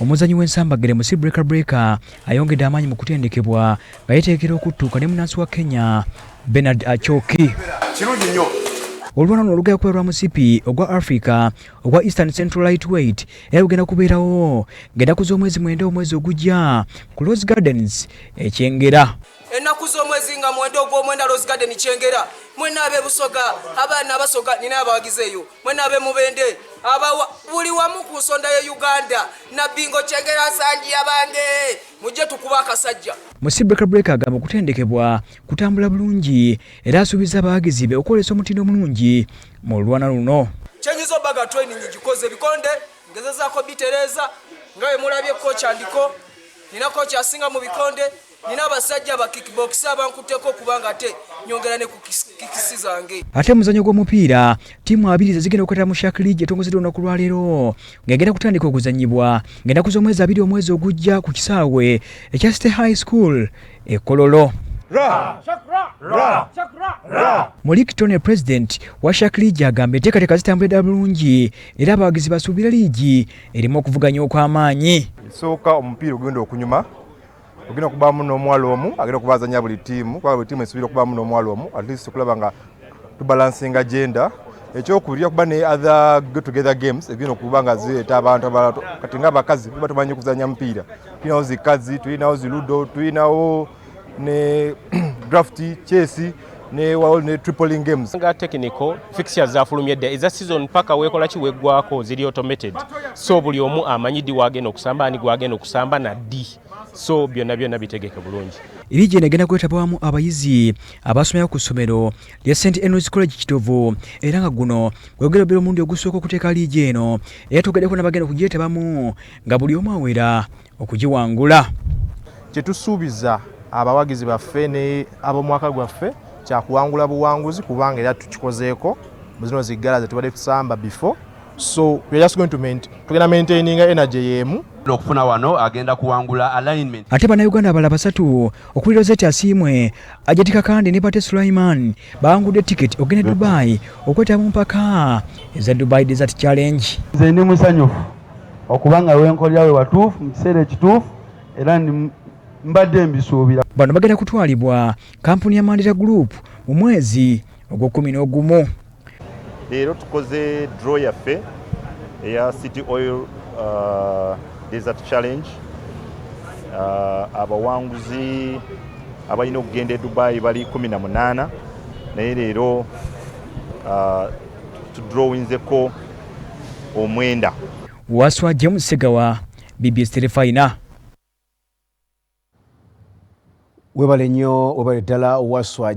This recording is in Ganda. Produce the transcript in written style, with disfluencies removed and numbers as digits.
Omuzannyi w'ensambagere Musisi Breaker Breaker ayongedde amaanyi mu kutendekebwa nga yeeteekera okuttuuka ne munnansi wa Kenya Bernard Achoki. Olwana olugenda kubeerwa musipi ogwa Africa ogwa Eastern Central Lightweight era lugenda kubeerawo ng'ennaku z'omwezi 9 omwezi ogujja ku Rose Gardens ekyengera. Ennaku z'omwezi nga 9 ogw'omwenda Rose Garden kyengera. Mwena abe Busoga abaana abasoga nina abawagizeeyo mwena abe Mubende buli wamu ku nsonda ya Uganda nabbingo kyengera sanji abange mujje tukuba akasajja. Musisi Breaker Breaker agamba okutendekebwa kutambula bulungi era asuubiza abawagizi be okwolesa omutindo omulungi mu lwana luno. Kyenyizo baga training gikoze bikonde ngezezaako bitereza nga bwe mulabye coach andiko nina coach asinga mu bikonde nina abasajja ba kickbox abankutteko kubanga ate nyongera ne ku kikisi zange. Ate muzannyo gw'omupiira ttiimu abiri zigenda okukwata mu Shark League etongozeddwa olunaku lwa leero ng'egenda kutandika okuzannyibwa ng'ennaku z'omwezi 2 omwezi ogujja ku kisaawe ekya State High School e Kololo. Moliki Tone President wa Shark League agamba enteekateeka zitambulira bulungi era abawagizi basuubira liigi erimu okuvuganya okw'amaanyi. Sooka omupiira ogenda okunyuma ogenda kubaamu n'omuwala omu agenda kubazanya buli tiimu kuba buli tiimu esuubira okubaamu n'omuwala omu at least okulaba nga tubalansinga gender. Ekyokubiri kuba ne other get together games egenda okuba nga zireeta abantu abalala kati ng'abakazi tuba tumanyi kuzanya mupiira tulinawo zikazi tulinawo ziludo tulinawo ne draft chess ne tripling games nga technical fixtures zafulumye dda eza season paka wekola ki weggwako ziri automated so buli omu amanyidi wagenda okusamba ani gwagenda okusamba na D so byonna bitegeke bulungi. Liigi eno egenda kwetabawamu abayizi abasomera ku ssomero lya St. Andrews College Kitovu era nga guno gwogera omulundi ogusooka okuteeka liigi eno era tugeddeko n'abagenda okugyetabamu nga buli omu awera okugiwangula. Kye tusuubiza abawagizi baffe ne ab'omwaka gwaffe kyakuwangula buwanguzi kubanga era tukikozeeko mu zino ziggala ze tubadde tusamba before so we are just going to maintaining energy yemu okufuna wano agenda kuwangula alignment. Ate bannayuganda abalala basatu okulira Zeti Asiimwe Ageesigika kandi ne Pate Sulaiman bawangudde tiketi ogenda Dubai okwetaba mu mpaka eza Dubai Desert Challenge. Nze ndi musanyufu okubanga wenkolera we watuufu mu kiseera ekituufu era mbadde mbisuubira. Bano bagenda kutwalibwa kampuni ya Mandela Group mu mwezi ogw'Okumi. Leero tukoze draw yaffe eya City Oil Desert Challenge. Abawanguzi abalina okugenda e Dubai bali 18 naye leero tudrawinzeko omwenda. Waswa James Segawa, BBS Terefayina. Webale nnyo webale ddala Waswa